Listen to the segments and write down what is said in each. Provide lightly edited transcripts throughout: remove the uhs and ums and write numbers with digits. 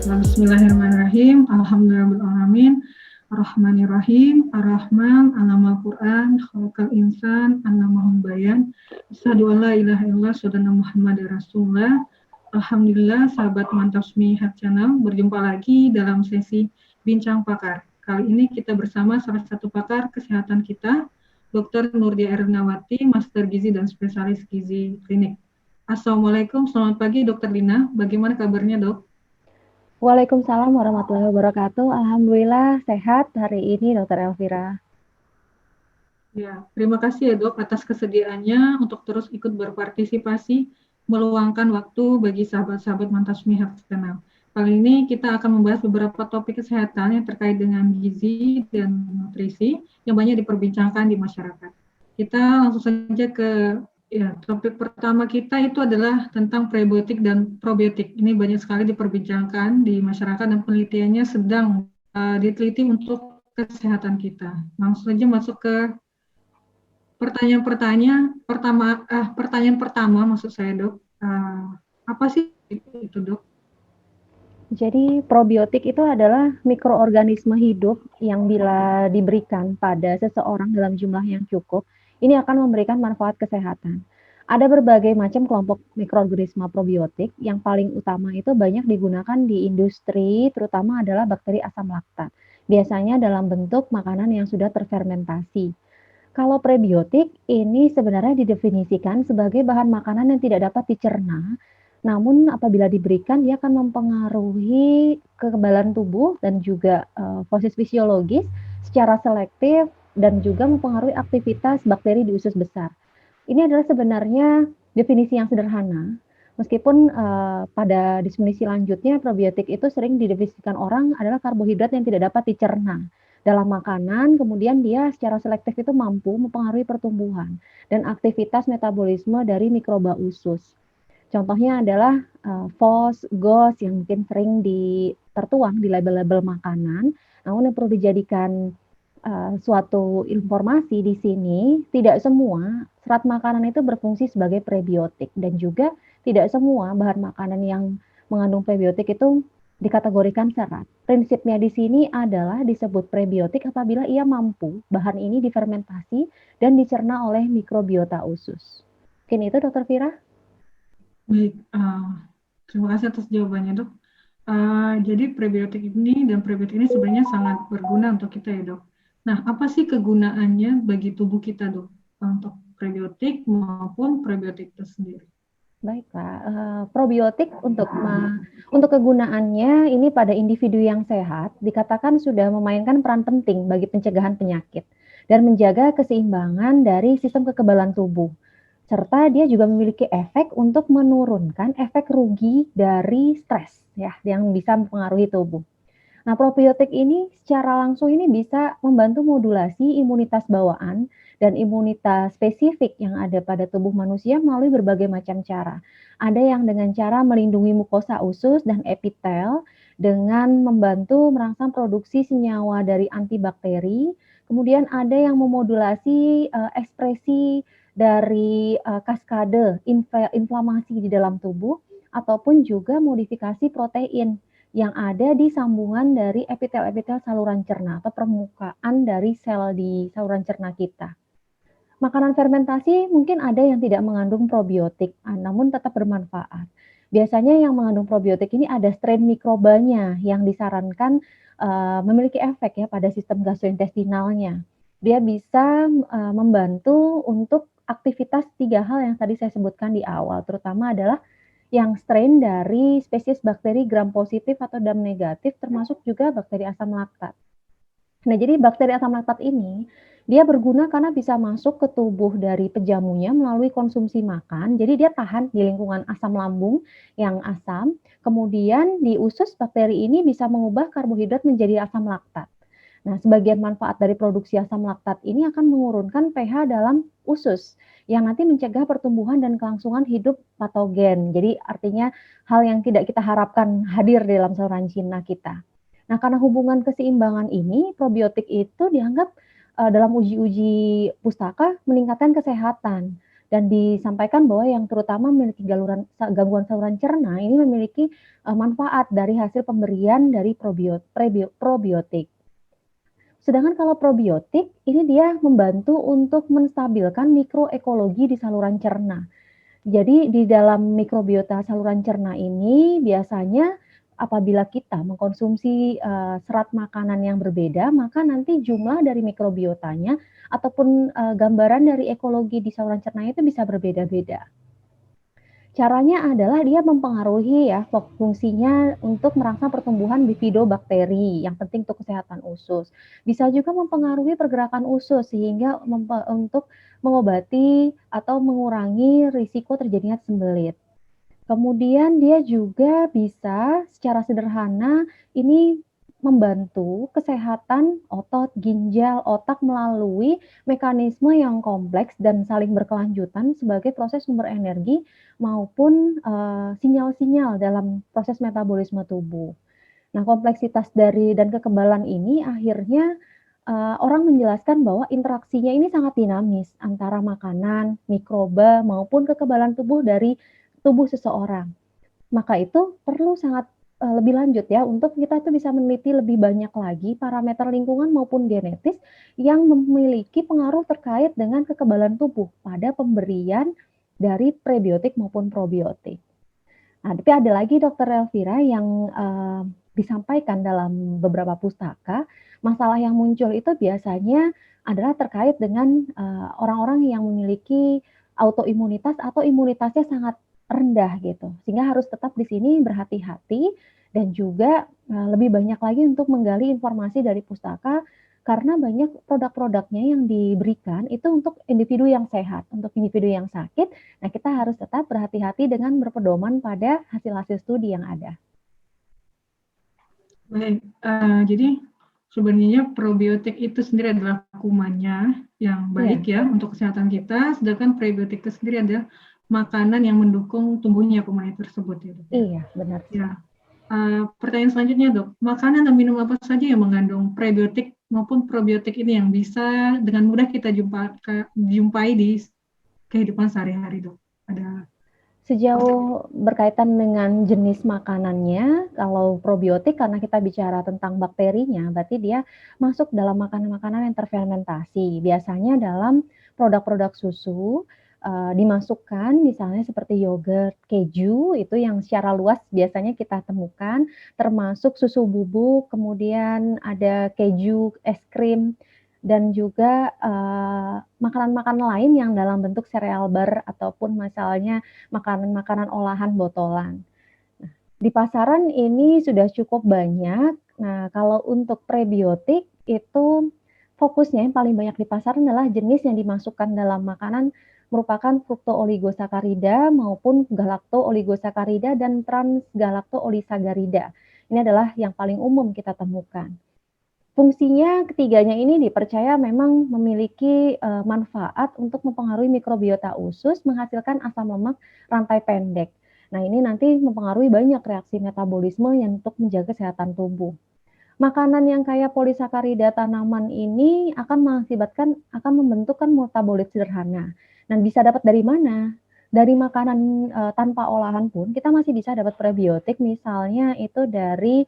Baiklah, bismillahirrahmanirrahim. Alhamdulillahirrahmanirrahim. Ar-Rahmanirrahim. Ar-Rahman, Alamal Quran, Khalqal Insan, Annamahum Bayan. Asyhadu an la ilaha illallah, Sayyidina Muhammad Rasulullah. Alhamdulillah, sahabat Mantap Smihat Channel, berjumpa lagi dalam sesi Bincang Pakar. Kali ini kita bersama salah satu pakar kesehatan kita, Dr. Nurdia Ernawati, Master Gizi dan Spesialis Gizi Klinik. Assalamualaikum, selamat pagi Dr. Lina. Bagaimana kabarnya, Dok? Waalaikumsalam warahmatullahi wabarakatuh. Alhamdulillah sehat hari ini, Dr. Elvira. Ya, terima kasih ya Dok atas kesediaannya untuk terus ikut berpartisipasi, meluangkan waktu bagi sahabat-sahabat Mantap Smihat Channel. Kali ini kita akan membahas beberapa topik kesehatan yang terkait dengan gizi dan nutrisi yang banyak diperbincangkan di masyarakat. Kita langsung saja ke topik pertama kita itu adalah tentang prebiotik dan probiotik. Ini banyak sekali diperbincangkan di masyarakat dan penelitiannya sedang diteliti untuk kesehatan kita. Langsung saja masuk ke pertanyaan pertama maksud saya, Dok. Apa sih itu, Dok? Jadi probiotik itu adalah mikroorganisme hidup yang bila diberikan pada seseorang dalam jumlah yang cukup, ini akan memberikan manfaat kesehatan. Ada berbagai macam kelompok mikroorganisme probiotik, yang paling utama itu banyak digunakan di industri, terutama adalah bakteri asam laktat. Biasanya dalam bentuk makanan yang sudah terfermentasi. Kalau prebiotik ini sebenarnya didefinisikan sebagai bahan makanan yang tidak dapat dicerna, namun apabila diberikan dia akan mempengaruhi kekebalan tubuh dan juga proses fisiologis secara selektif dan juga mempengaruhi aktivitas bakteri di usus besar. Ini adalah sebenarnya definisi yang sederhana, meskipun pada definisi lanjutnya probiotik itu sering didefinisikan orang adalah karbohidrat yang tidak dapat dicerna dalam makanan, kemudian dia secara selektif itu mampu mempengaruhi pertumbuhan dan aktivitas metabolisme dari mikroba usus. Contohnya adalah FOS, GOS yang mungkin sering tertuang di label-label makanan, namun yang perlu dijadikan suatu informasi di sini, tidak semua serat makanan itu berfungsi sebagai prebiotik dan juga tidak semua bahan makanan yang mengandung prebiotik itu dikategorikan serat. Prinsipnya di sini adalah disebut prebiotik apabila ia mampu bahan ini difermentasi dan dicerna oleh mikrobiota usus. Mungkin itu, Dr. Vira? Baik, terima kasih atas jawabannya, Dok. Jadi prebiotik ini dan probiotik ini sebenarnya sangat berguna untuk kita ya, Dok. Nah, apa sih kegunaannya bagi tubuh kita, Dok, untuk prebiotik maupun probiotik itu sendiri? Baiklah, probiotik untuk kegunaannya ini pada individu yang sehat dikatakan sudah memainkan peran penting bagi pencegahan penyakit dan menjaga keseimbangan dari sistem kekebalan tubuh. Serta dia juga memiliki efek untuk menurunkan efek rugi dari stres ya yang bisa mempengaruhi tubuh. Nah, probiotik ini secara langsung ini bisa membantu modulasi imunitas bawaan dan imunitas spesifik yang ada pada tubuh manusia melalui berbagai macam cara. Ada yang dengan cara melindungi mukosa usus dan epitel dengan membantu merangsang produksi senyawa dari antibakteri. Kemudian ada yang memodulasi ekspresi dari kaskade inflamasi di dalam tubuh ataupun juga modifikasi protein yang ada di sambungan dari epitel-epitel saluran cerna atau permukaan dari sel di saluran cerna kita. Makanan fermentasi mungkin ada yang tidak mengandung probiotik, namun tetap bermanfaat. Biasanya yang mengandung probiotik ini ada strain mikrobanya yang disarankan memiliki efek ya pada sistem gastrointestinalnya. Dia bisa membantu untuk aktivitas 3 hal yang tadi saya sebutkan di awal, terutama adalah yang strain dari spesies bakteri gram positif atau gram negatif, termasuk juga bakteri asam laktat. Nah, jadi bakteri asam laktat ini, dia berguna karena bisa masuk ke tubuh dari pejamunya melalui konsumsi makan, jadi dia tahan di lingkungan asam lambung yang asam, kemudian di usus bakteri ini bisa mengubah karbohidrat menjadi asam laktat. Nah, sebagian manfaat dari produksi asam laktat ini akan menurunkan pH dalam usus yang nanti mencegah pertumbuhan dan kelangsungan hidup patogen. Jadi artinya hal yang tidak kita harapkan hadir di dalam saluran cerna kita. Nah, karena hubungan keseimbangan ini, probiotik itu dianggap dalam uji-uji pustaka meningkatkan kesehatan. Dan disampaikan bahwa yang terutama memiliki gangguan saluran cerna ini memiliki manfaat dari hasil pemberian dari probiotik. Sedangkan kalau probiotik, ini dia membantu untuk menstabilkan mikroekologi di saluran cerna. Jadi di dalam mikrobiota saluran cerna ini biasanya apabila kita mengkonsumsi serat makanan yang berbeda, maka nanti jumlah dari mikrobiotanya ataupun gambaran dari ekologi di saluran cerna itu bisa berbeda-beda. Caranya adalah dia mempengaruhi ya fungsinya untuk merangsang pertumbuhan bifidobakteria yang penting untuk kesehatan usus. Bisa juga mempengaruhi pergerakan usus sehingga untuk mengobati atau mengurangi risiko terjadinya sembelit. Kemudian dia juga bisa secara sederhana ini membantu kesehatan otot, ginjal, otak melalui mekanisme yang kompleks dan saling berkelanjutan sebagai proses sumber energi maupun sinyal-sinyal dalam proses metabolisme tubuh. Nah, kompleksitas dari dan kekebalan ini akhirnya orang menjelaskan bahwa interaksinya ini sangat dinamis antara makanan, mikroba maupun kekebalan tubuh dari tubuh seseorang. Maka itu perlu sangat lebih lanjut ya untuk kita itu bisa meneliti lebih banyak lagi parameter lingkungan maupun genetis yang memiliki pengaruh terkait dengan kekebalan tubuh pada pemberian dari prebiotik maupun probiotik. Nah, tapi ada lagi Dokter Elvira yang disampaikan dalam beberapa pustaka, masalah yang muncul itu biasanya adalah terkait dengan orang-orang yang memiliki autoimunitas atau imunitasnya sangat rendah gitu. Sehingga harus tetap di sini berhati-hati dan juga lebih banyak lagi untuk menggali informasi dari pustaka karena banyak produk-produknya yang diberikan itu untuk individu yang sehat, untuk individu yang sakit. Nah, kita harus tetap berhati-hati dengan berpedoman pada hasil-hasil studi yang ada. Baik, jadi sebenarnya probiotik itu sendiri adalah kumannya yang baik ya untuk kesehatan kita, sedangkan prebiotik itu sendiri adalah makanan yang mendukung tumbuhnya kuman tersebut ya, Dok. Iya, benar. Ya. Pertanyaan selanjutnya, Dok. Makanan dan minum apa saja yang mengandung prebiotik maupun probiotik ini yang bisa dengan mudah kita jumpai di kehidupan sehari-hari, Dok? Ada Sejauh berkaitan dengan jenis makanannya, kalau probiotik karena kita bicara tentang bakterinya, berarti dia masuk dalam makanan-makanan yang terfermentasi. Biasanya dalam produk-produk susu dimasukkan misalnya seperti yogurt, keju, itu yang secara luas biasanya kita temukan, termasuk susu bubuk, kemudian ada keju, es krim, dan juga makanan-makanan lain yang dalam bentuk sereal bar ataupun misalnya makanan-makanan olahan botolan. Nah, di pasaran ini sudah cukup banyak. Nah, kalau untuk prebiotik itu fokusnya yang paling banyak di pasaran adalah jenis yang dimasukkan dalam makanan merupakan fructooligosaccharidia maupun galactooligosaccharidia dan transgalactoolisaccharidia. Ini adalah yang paling umum kita temukan. Fungsinya ketiganya ini dipercaya memang memiliki manfaat untuk mempengaruhi mikrobiota usus, menghasilkan asam lemak rantai pendek. Nah, ini nanti mempengaruhi banyak reaksi metabolisme yang untuk menjaga kesehatan tubuh. Makanan yang kaya polisakarida tanaman ini akan membentukkan metabolit sederhana. Dan bisa dapat dari mana? Dari makanan tanpa olahan pun kita masih bisa dapat prebiotik, misalnya itu dari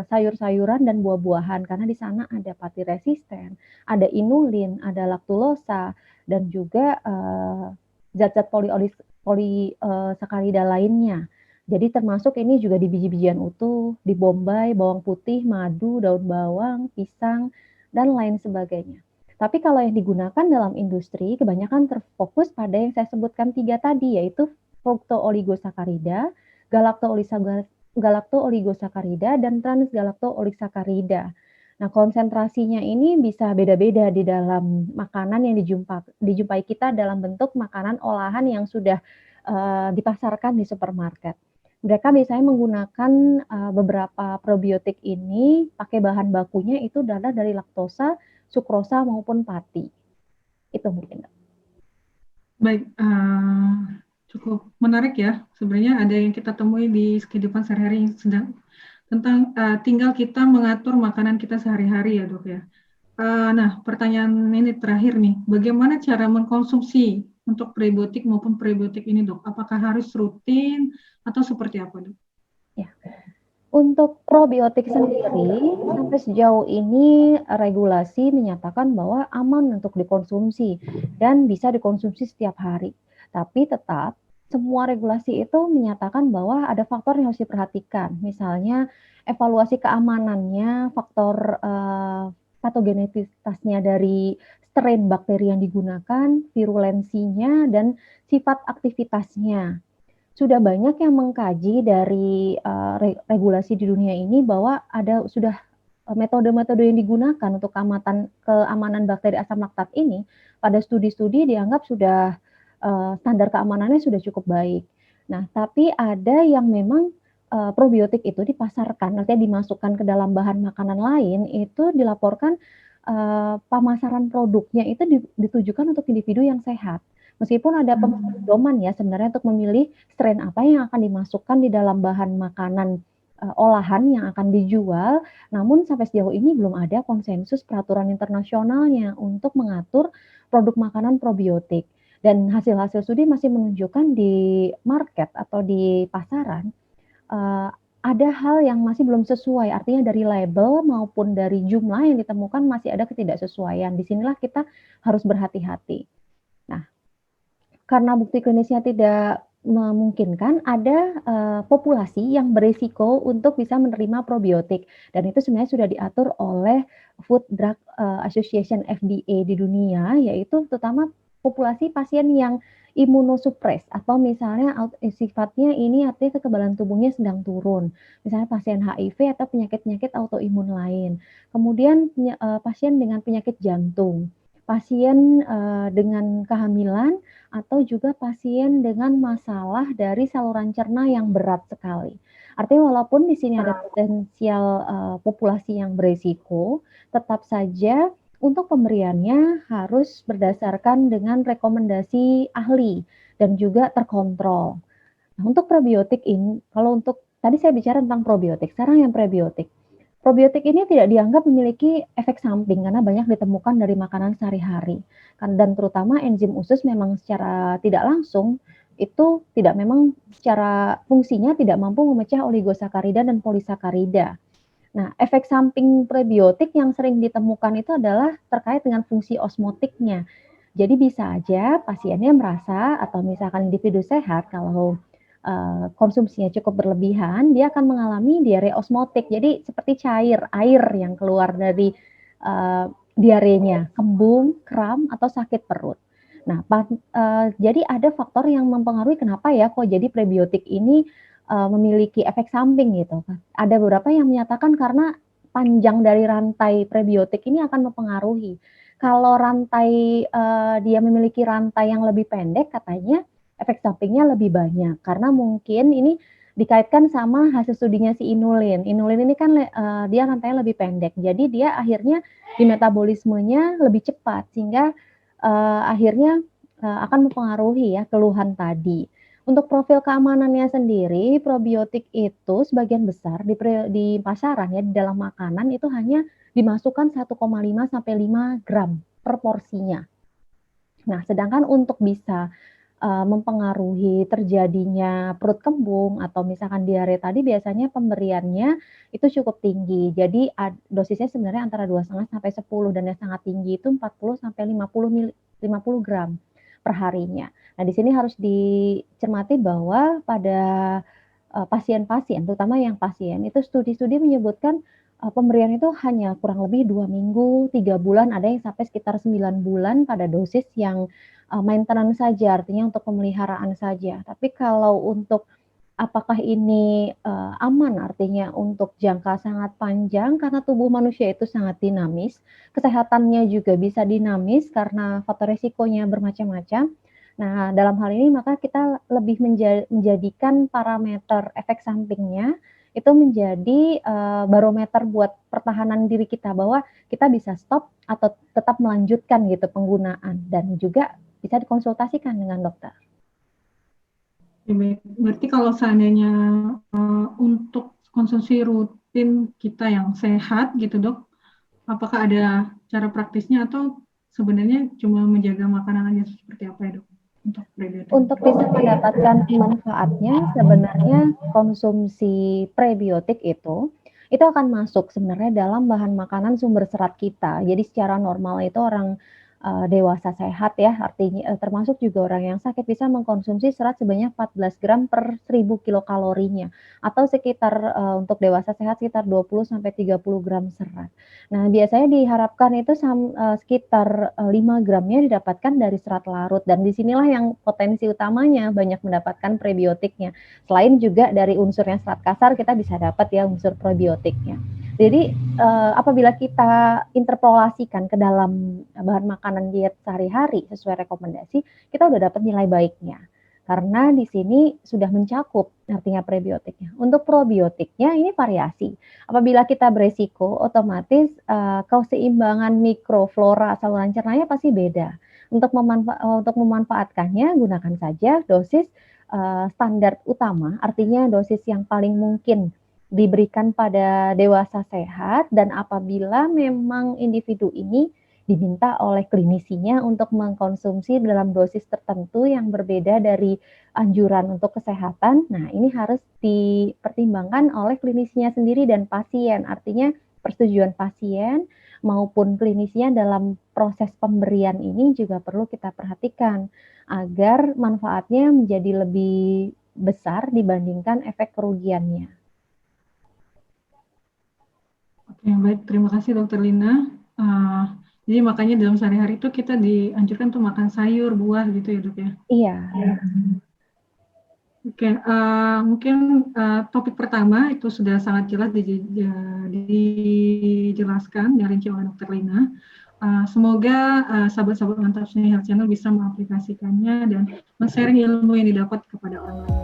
sayur-sayuran dan buah-buahan karena di sana ada pati resisten, ada inulin, ada laktulosa dan juga zat-zat polisakarida lainnya. Jadi termasuk ini juga di biji-bijian utuh, di bombay, bawang putih, madu, daun bawang, pisang, dan lain sebagainya. Tapi kalau yang digunakan dalam industri kebanyakan terfokus pada yang saya sebutkan 3 tadi, yaitu fructooligosaccharidia, galactooligosaccharidia dan transgalactoolisaccharidia. Nah, konsentrasinya ini bisa beda-beda di dalam makanan yang dijumpai kita dalam bentuk makanan olahan yang sudah dipasarkan di supermarket. Mereka biasanya menggunakan beberapa probiotik ini pakai bahan bakunya itu adalah dari laktosa, sukrosa maupun pati. Itu mungkin. Baik, cukup menarik ya. Sebenarnya ada yang kita temui di kehidupan sehari-hari tentang tinggal kita mengatur makanan kita sehari-hari ya, Dok ya. Nah, pertanyaan ini terakhir nih, bagaimana cara mengkonsumsi untuk prebiotik maupun prebiotik ini, Dok? Apakah harus rutin atau seperti apa, Dok? Ya. Untuk probiotik sendiri, sampai sejauh ini regulasi menyatakan bahwa aman untuk dikonsumsi dan bisa dikonsumsi setiap hari. Tapi tetap semua regulasi itu menyatakan bahwa ada faktor yang harus diperhatikan. Misalnya evaluasi keamanannya, faktor patogenetitasnya dari strain bakteri yang digunakan, virulensinya, dan sifat aktivitasnya. Sudah banyak yang mengkaji dari regulasi di dunia ini bahwa ada sudah metode-metode yang digunakan untuk keamanan bakteri asam laktat ini pada studi-studi dianggap sudah standar keamanannya sudah cukup baik. Nah, tapi ada yang memang probiotik itu dipasarkan, artinya dimasukkan ke dalam bahan makanan lain, itu dilaporkan pemasaran produknya itu ditujukan untuk individu yang sehat. Meskipun ada pedoman ya sebenarnya untuk memilih strain apa yang akan dimasukkan di dalam bahan makanan olahan yang akan dijual, namun sampai sejauh ini belum ada konsensus peraturan internasionalnya untuk mengatur produk makanan probiotik. Dan hasil-hasil studi masih menunjukkan di market atau di pasaran ada hal yang masih belum sesuai, artinya dari label maupun dari jumlah yang ditemukan masih ada ketidaksesuaian. Disinilah kita harus berhati-hati. Nah, karena bukti klinisnya tidak memungkinkan, ada populasi yang berisiko untuk bisa menerima probiotik. Dan itu sebenarnya sudah diatur oleh Food Drug Association FDA di dunia, yaitu terutama populasi pasien yang imunosupres atau misalnya sifatnya ini artinya kekebalan tubuhnya sedang turun. Misalnya pasien HIV atau penyakit-penyakit autoimun lain. Kemudian pasien dengan penyakit jantung, pasien dengan kehamilan, atau juga pasien dengan masalah dari saluran cerna yang berat sekali. Artinya walaupun di sini ada potensial populasi yang beresiko, tetap saja untuk pemberiannya harus berdasarkan dengan rekomendasi ahli dan juga terkontrol. Nah, untuk probiotik ini, kalau untuk tadi saya bicara tentang probiotik, sekarang yang prebiotik. Probiotik ini tidak dianggap memiliki efek samping karena banyak ditemukan dari makanan sehari-hari. Dan terutama enzim usus memang secara tidak langsung itu tidak memang secara fungsinya tidak mampu memecah oligosakarida dan polisakarida. Nah, efek samping prebiotik yang sering ditemukan itu adalah terkait dengan fungsi osmotiknya. Jadi bisa aja pasiennya merasa atau misalkan individu sehat kalau konsumsinya cukup berlebihan, dia akan mengalami diare osmotik. Jadi seperti cair air yang keluar dari diarenya, kembung, kram, atau sakit perut. Nah, jadi ada faktor yang mempengaruhi kenapa ya kok jadi prebiotik ini memiliki efek samping gitu. Ada beberapa yang menyatakan karena panjang dari rantai prebiotik ini akan mempengaruhi. Kalau dia memiliki rantai yang lebih pendek, katanya efek sampingnya lebih banyak. Karena mungkin ini dikaitkan sama hasil studinya si inulin. Inulin ini kan dia rantainya lebih pendek. Jadi dia akhirnya di metabolismenya lebih cepat sehingga akhirnya akan mempengaruhi ya keluhan tadi. Untuk profil keamanannya sendiri, probiotik itu sebagian besar di pasaran ya, di dalam makanan itu hanya dimasukkan 1,5 sampai 5 gram per porsinya. Nah, sedangkan untuk bisa mempengaruhi terjadinya perut kembung atau misalkan diare tadi biasanya pemberiannya itu cukup tinggi. Jadi dosisnya sebenarnya antara 2,5 sampai 10 dan yang sangat tinggi itu 40 sampai 50 gram per harinya. Nah, di sini harus dicermati bahwa pada pasien-pasien, terutama yang pasien, itu studi-studi menyebutkan pemberian itu hanya kurang lebih 2 minggu, 3 bulan, ada yang sampai sekitar 9 bulan pada dosis yang maintenance saja, artinya untuk pemeliharaan saja. Tapi kalau untuk apakah ini aman, artinya untuk jangka sangat panjang, karena tubuh manusia itu sangat dinamis, kesehatannya juga bisa dinamis karena faktor resikonya bermacam-macam. Nah, dalam hal ini maka kita lebih menjadikan parameter efek sampingnya itu menjadi barometer buat pertahanan diri kita bahwa kita bisa stop atau tetap melanjutkan gitu penggunaan dan juga bisa dikonsultasikan dengan dokter. Berarti kalau seandainya untuk konsumsi rutin kita yang sehat gitu, Dok, Apakah ada cara praktisnya atau sebenarnya cuma menjaga makanan aja seperti apa ya dok untuk prebiotik? Untuk bisa mendapatkan manfaatnya, sebenarnya konsumsi prebiotik itu akan masuk sebenarnya dalam bahan makanan sumber serat kita. Jadi secara normal itu orang, dewasa sehat ya, artinya termasuk juga orang yang sakit bisa mengkonsumsi serat sebanyak 14 gram per 1000 kilokalorinya, atau sekitar, untuk dewasa sehat sekitar 20 sampai 30 gram serat. Nah, biasanya diharapkan itu sekitar, 5 gramnya didapatkan dari serat larut dan disinilah yang potensi utamanya banyak mendapatkan prebiotiknya. Selain juga dari unsurnya serat kasar kita bisa dapat ya unsur probiotiknya. Jadi, apabila kita interpolasikan ke dalam bahan makanan diet sehari-hari sesuai rekomendasi, kita udah dapat nilai baiknya. Karena di sini sudah mencakup artinya prebiotiknya. Untuk probiotiknya ini variasi. Apabila kita beresiko, otomatis keseimbangan mikroflora saluran cernanya pasti beda. Untuk memanfaatkannya, gunakan saja dosis standar utama, artinya dosis yang paling mungkin diberikan pada dewasa sehat, dan apabila memang individu ini diminta oleh klinisinya untuk mengkonsumsi dalam dosis tertentu yang berbeda dari anjuran untuk kesehatan. Nah, ini harus dipertimbangkan oleh klinisinya sendiri dan pasien. Artinya persetujuan pasien maupun klinisinya dalam proses pemberian ini juga perlu kita perhatikan agar manfaatnya menjadi lebih besar dibandingkan efek kerugiannya. Oke, baik. Terima kasih Dokter Lina. Jadi makanya dalam sehari-hari itu kita dianjurkan untuk makan sayur, buah gitu ya dok ya? Iya. Oke, mungkin topik pertama itu sudah sangat jelas dijelaskan, dirinci oleh Dokter Lina. Semoga sahabat-sahabat Mantap Health Channel bisa mengaplikasikannya dan men-sharing ilmu yang didapat kepada orang lain.